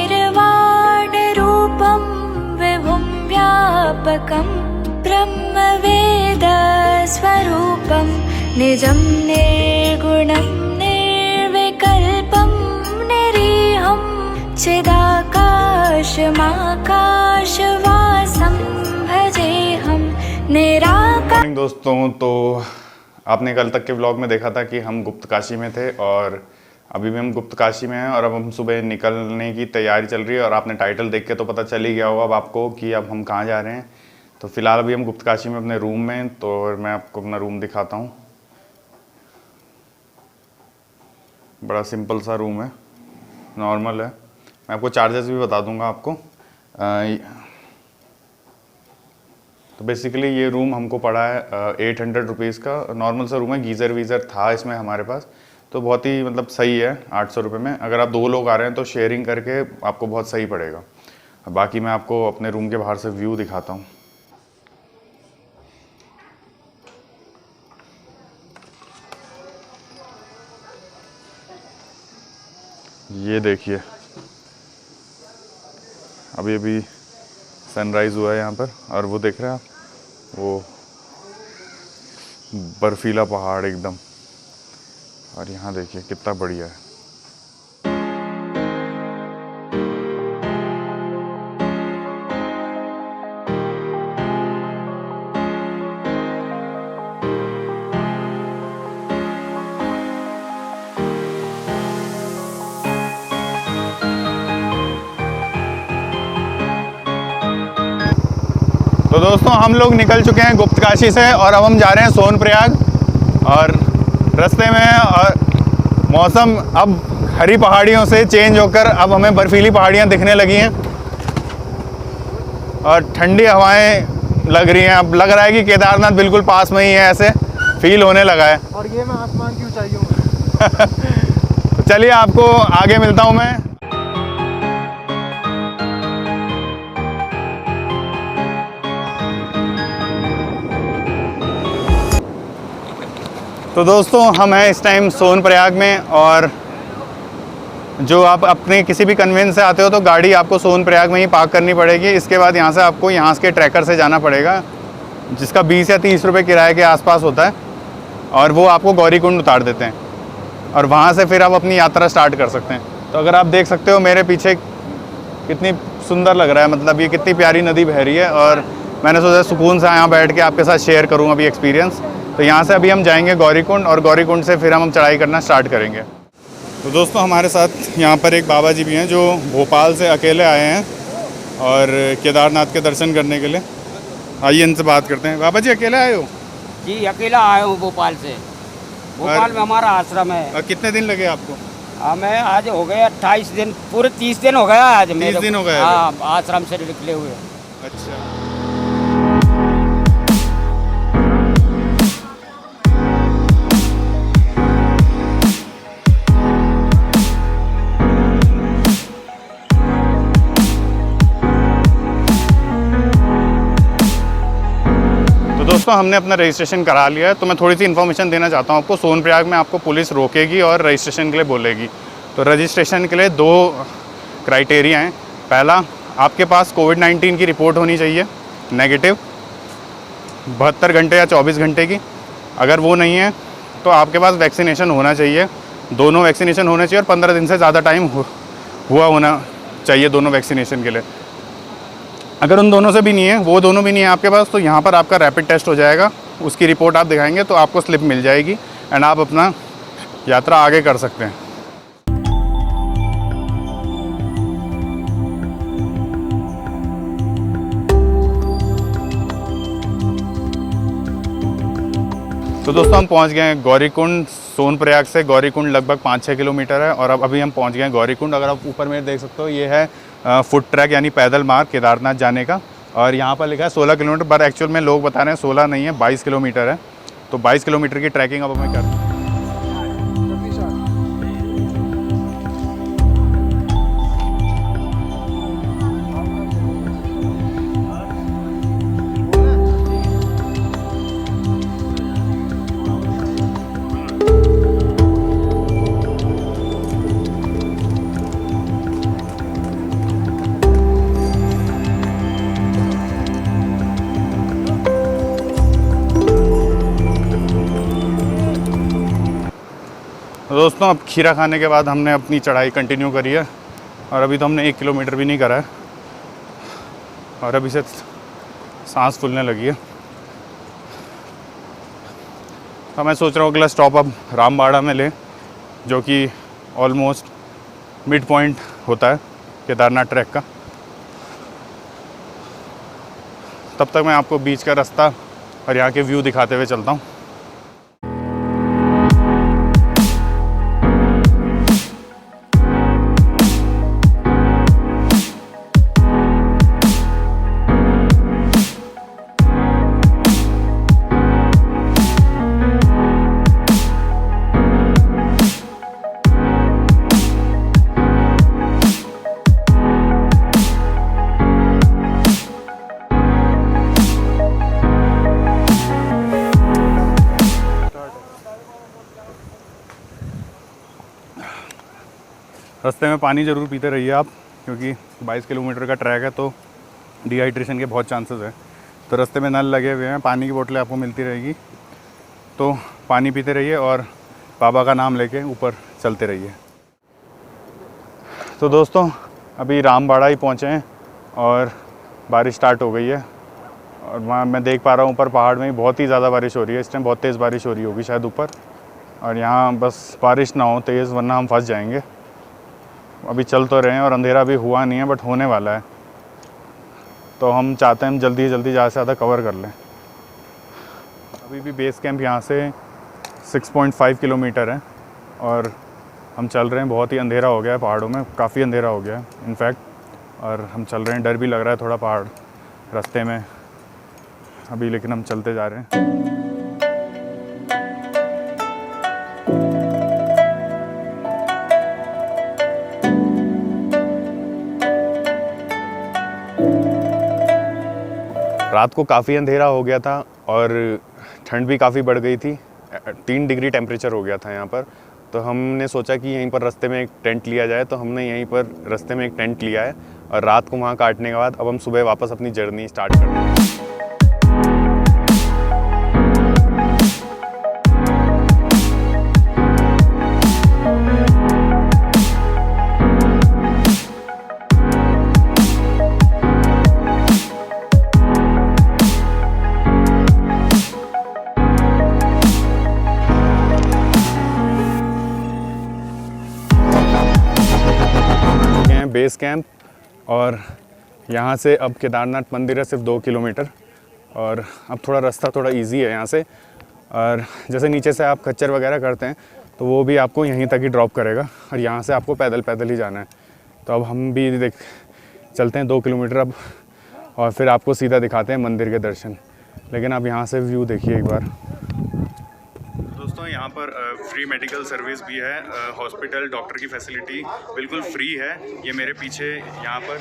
निर्वाणरूपं विभुं व्यापकं ब्रह्मवेदस्वरूपं निजं निर्गुणं निर्विकल्पं निरीहं चिदाकाशमाकाशवासं भजेऽहं निराकार। दोस्तों, तो आपने कल तक के व्लॉग में देखा था कि हम गुप्त काशी में थे और अभी भी हम गुप्त काशी में हैं और अब हम सुबह निकलने की तैयारी चल रही है। और आपने टाइटल देख के तो पता चल ही गया होगा अब आपको कि अब हम कहाँ जा रहे हैं। तो फिलहाल अभी हम गुप्त काशी में अपने रूम में, तो मैं आपको अपना रूम दिखाता हूँ। बड़ा सिंपल सा रूम है, नॉर्मल है। मैं आपको चार्जेस भी बता दूंगा आपको। तो बेसिकली ये रूम हमको पड़ा है 800 रुपीज़ का। नॉर्मल सा रूम है, गीज़र वीज़र था इसमें हमारे पास, तो बहुत ही मतलब सही है 800 रुपये में। अगर आप 2 लोग आ रहे हैं तो शेयरिंग करके आपको बहुत सही पड़ेगा। बाकी मैं आपको अपने रूम के बाहर से व्यू दिखाता हूँ। ये देखिए, अभी अभी सनराइज़ हुआ है यहाँ पर और वो देख रहे हैं आप, वो बर्फीला पहाड़ एकदम। और यहाँ देखिए कितना बढ़िया है। तो दोस्तों, हम लोग निकल चुके हैं गुप्त काशी से और अब हम जा रहे हैं सोनप्रयाग। और रास्ते में और मौसम अब हरी पहाड़ियों से चेंज होकर अब हमें बर्फीली पहाड़ियाँ दिखने लगी हैं और ठंडी हवाएं लग रही हैं। अब लग रहा है कि केदारनाथ बिल्कुल पास में ही है, ऐसे फील होने लगा है। और ये मैं आसमान की ऊंचाइयों में तो चलिए आपको आगे मिलता हूँ मैं। तो दोस्तों, हम हैं इस टाइम सोनप्रयाग में और जो आप अपने किसी भी कन्वेंस से आते हो तो गाड़ी आपको सोनप्रयाग में ही पार्क करनी पड़ेगी। इसके बाद यहाँ से आपको यहाँ के ट्रैकर से जाना पड़ेगा, जिसका 20 या 30 रुपये किराए के आसपास होता है और वो आपको गौरीकुंड उतार देते हैं और वहाँ से फिर आप अपनी यात्रा स्टार्ट कर सकते हैं। तो अगर आप देख सकते हो मेरे पीछे कितनी सुंदर लग रहा है, मतलब ये कितनी प्यारी नदी बह रही है और मैंने सोचा सुकून से यहाँ बैठ के आपके साथ शेयर करूँ अभी एक्सपीरियंस। तो यहाँ से अभी हम जाएंगे गौरीकुंड और गौरीकुंड से फिर हम चढ़ाई करना स्टार्ट करेंगे। तो दोस्तों, हमारे साथ यहाँ पर एक बाबा जी भी हैं जो भोपाल से अकेले आए हैं और केदारनाथ के दर्शन करने के लिए। आइए इनसे बात करते हैं। बाबा जी, अकेले आए हो? जी, अकेला आया हूँ भोपाल से। भोपाल में हमारा आश्रम है। और कितने दिन लगे आपको? हमें आज हो गए 28 दिन, पूरे 30 दिन हो गया आज। 30 दिन हो गए? हाँ, आश्रम से निकले हुए। अच्छा। दोस्तों, हमने अपना रजिस्ट्रेशन करा लिया है, तो मैं थोड़ी सी इन्फॉर्मेशन देना चाहता हूँ आपको। सोनप्रयाग में आपको पुलिस रोकेगी और रजिस्ट्रेशन के लिए बोलेगी। तो रजिस्ट्रेशन के लिए 2 क्राइटेरिया हैं। पहला, आपके पास कोविड-19 की रिपोर्ट होनी चाहिए नेगेटिव 72 घंटे या 24 घंटे की। अगर वो नहीं है तो आपके पास वैक्सीनेशन होना चाहिए, दोनों वैक्सीनेशन होने चाहिए और 15 दिन से ज़्यादा टाइम हुआ होना चाहिए दोनों वैक्सीनेशन के लिए। अगर उन दोनों से भी नहीं है, वो दोनों भी नहीं है आपके पास, तो यहाँ पर आपका रैपिड टेस्ट हो जाएगा। उसकी रिपोर्ट आप दिखाएंगे तो आपको स्लिप मिल जाएगी एंड आप अपना यात्रा आगे कर सकते हैं। तो दोस्तों, हम पहुँच गए हैं गौरीकुंड। सोनप्रयाग से गौरीकुंड लगभग 5-6 किलोमीटर है और अब अभी हम पहुँच गए हैं गौरीकुंड। अगर आप ऊपर में देख सकते हो, ये है फुट ट्रैक यानी पैदल मार्ग केदारनाथ जाने का। और यहाँ पर लिखा है 16 किलोमीटर, पर एक्चुअल में लोग बता रहे हैं 16 नहीं है, 22 किलोमीटर है। तो 22 किलोमीटर की ट्रैकिंग अब हमें करनी है। दोस्तों अब खीरा खाने के बाद हमने अपनी चढ़ाई कंटिन्यू करी है और अभी तो हमने 1 किलोमीटर भी नहीं करा है और अभी से सांस फूलने लगी है। तो मैं सोच रहा हूँ अगला स्टॉप अब रामबाड़ा में लें, जो कि ऑलमोस्ट मिड पॉइंट होता है केदारनाथ ट्रैक का। तब तक मैं आपको बीच का रास्ता और यहाँ के व्यू दिखाते हुए चलता हूँ। रास्ते में पानी ज़रूर पीते रहिए आप, क्योंकि 22 किलोमीटर का ट्रैक है तो डिहाइड्रेशन के बहुत चांसेस है। तो रास्ते में नल लगे हुए हैं, पानी की बोतलें आपको मिलती रहेगी, तो पानी पीते रहिए और बाबा का नाम लेके ऊपर चलते रहिए। तो दोस्तों अभी रामबाड़ा ही पहुँचे हैं और बारिश स्टार्ट हो गई है और वहाँ मैं देख पा रहा हूँ ऊपर पहाड़ में बहुत ही ज़्यादा बारिश हो रही है। इस टाइम बहुत तेज़ बारिश हो रही होगी शायद ऊपर, और यहाँ बस बारिश ना हो तेज़, वरना हम फंस जाएंगे। अभी चल तो रहे हैं और अंधेरा भी हुआ नहीं है, बट होने वाला है, तो हम चाहते हैं हम जल्दी ज़्यादा से ज़्यादा कवर कर लें। अभी भी बेस कैंप यहाँ से 6.5 किलोमीटर है और हम चल रहे हैं। बहुत ही अंधेरा हो गया है पहाड़ों में, काफ़ी अंधेरा हो गया है इनफैक्ट, और हम चल रहे हैं। डर भी लग रहा है थोड़ा पहाड़ रास्ते में अभी, लेकिन हम चलते जा रहे हैं। रात को काफ़ी अंधेरा हो गया था और ठंड भी काफ़ी बढ़ गई थी। 3 डिग्री टेम्परेचर हो गया था यहाँ पर। तो हमने सोचा कि यहीं पर रास्ते में एक टेंट लिया जाए, तो हमने यहीं पर रास्ते में एक टेंट लिया है और रात को वहाँ काटने के बाद अब हम सुबह वापस अपनी जर्नी स्टार्ट कर रहे हैं। बेस कैंप और यहाँ से अब केदारनाथ मंदिर है सिर्फ 2 किलोमीटर, और अब थोड़ा रास्ता थोड़ा इजी है यहाँ से। और जैसे नीचे से आप खच्चर वगैरह करते हैं तो वो भी आपको यहीं तक ही ड्रॉप करेगा, और यहाँ से आपको पैदल पैदल ही जाना है। तो अब हम भी चलते हैं 2 किलोमीटर अब, और फिर आपको सीधा दिखाते हैं मंदिर के दर्शन। लेकिन आप यहाँ से व्यू देखिए एक बार। दोस्तों यहाँ पर फ्री मेडिकल सर्विस भी है, हॉस्पिटल डॉक्टर की फैसिलिटी बिल्कुल फ्री है। ये मेरे पीछे यहाँ पर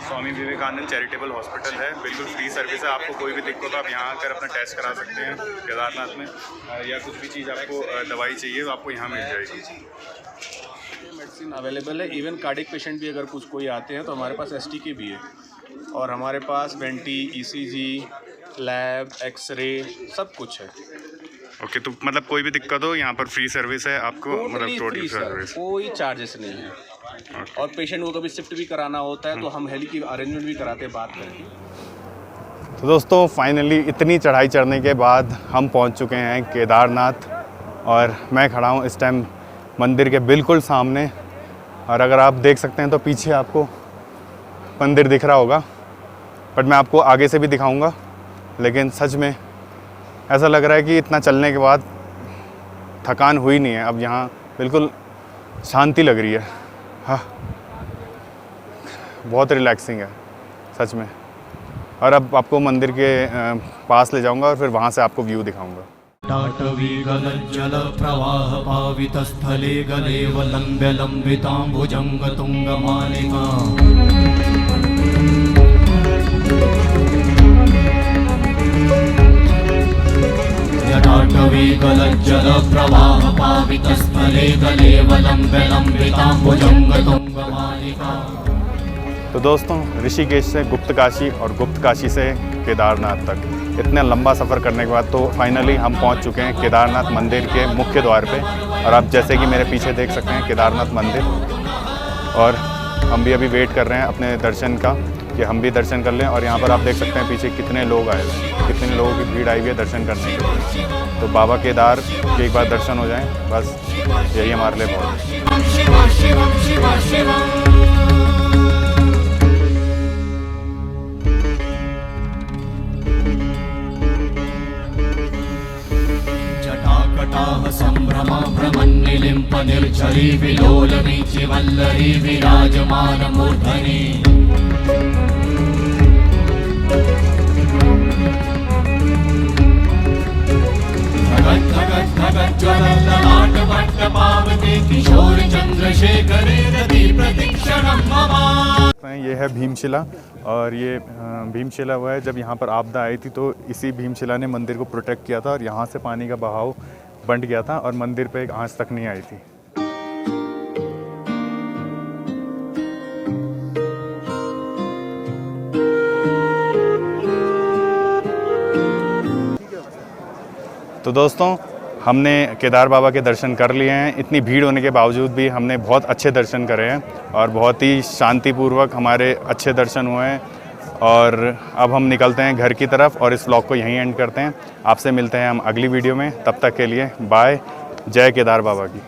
स्वामी विवेकानंद चैरिटेबल हॉस्पिटल है, बिल्कुल फ्री सर्विस है। आपको कोई भी दिक्कत हो आप यहाँ आकर अपना टेस्ट करा सकते हैं केदारनाथ में, या कुछ भी चीज़ आपको दवाई चाहिए तो आपको यहाँ मिल जाएगी। मेडिसिन अवेलेबल है। इवन कार्डिक पेशेंट भी अगर कोई आते हैं तो हमारे पास STK भी है, और हमारे पास वेंटी, ECG, लैब, एक्सरे सब कुछ है। ओके, तो मतलब कोई भी दिक्कत हो यहाँ पर फ्री सर्विस है आपको, मतलब टोटल सर्विस, कोई चार्जेस नहीं है। और पेशेंट को कभी शिफ्ट भी कराना होता है तो हम हेली की अरेंजमेंट भी कराते हैं बात करके। तो दोस्तों फाइनली इतनी चढ़ाई चढ़ने के बाद हम पहुँच चुके हैं केदारनाथ, और मैं खड़ा हूँ इस टाइम मंदिर के बिल्कुल सामने। और अगर आप देख सकते हैं तो पीछे आपको मंदिर दिख रहा होगा, बट मैं आपको आगे से भी दिखाऊंगा। लेकिन सच में ऐसा लग रहा है कि इतना चलने के बाद थकान हुई नहीं है। अब यहाँ बिल्कुल शांति लग रही है, हाँ, बहुत रिलैक्सिंग है सच में। और अब आपको मंदिर के पास ले जाऊंगा और फिर वहाँ से आपको व्यू दिखाऊंगा। टाटवी गलज्जल प्रवाह पावित स्थले गलेव लंब्य लंबितांबुजंग तुंग मालिका टाटवी गलज्जल प्रवाह पावित स्थले गलेव लंब्य लंबितांबुजंग तुंग मालिका। तो दोस्तों ऋषिकेश से गुप्तकाशी और गुप्तकाशी से केदारनाथ तक इतना लंबा सफ़र करने के बाद तो फाइनली हम पहुंच चुके हैं केदारनाथ मंदिर के मुख्य द्वार पे। और आप जैसे कि मेरे पीछे देख सकते हैं केदारनाथ मंदिर, और हम भी अभी वेट कर रहे हैं अपने दर्शन का कि हम भी दर्शन कर लें। और यहाँ पर आप देख सकते हैं पीछे कितने लोग आए हुए हैं, कितने लोगों की भीड़ आई हुई है दर्शन करने के लिए। तो बाबा केदार के एक बार दर्शन हो जाएं, बस यही हमारे लिए बहुत है। जटाकटाह सम्भ्रमा भ्रमन्निलिम्प निर्झरी विलोलवीचि वल्लरी विराजमान मूर्धनि किशोर चंद्रशेखरे रति प्रतीक्षणं मम। ये है भीमशिला, और ये भीमशिला हुआ है जब यहाँ पर आपदा आई थी तो इसी भीमशिला ने मंदिर को प्रोटेक्ट किया था, और यहाँ से पानी का बहाव बंट गया था और मंदिर पे एक आंच तक नहीं आई थी। तो दोस्तों, हमने केदार बाबा के दर्शन कर लिए हैं। इतनी भीड़ होने के बावजूद भी हमने बहुत अच्छे दर्शन करे हैं और बहुत ही शांतिपूर्वक हमारे अच्छे दर्शन हुए हैं। और अब हम निकलते हैं घर की तरफ और इस व्लॉग को यहीं एंड करते हैं। आपसे मिलते हैं हम अगली वीडियो में, तब तक के लिए बाय। जय केदार बाबा की।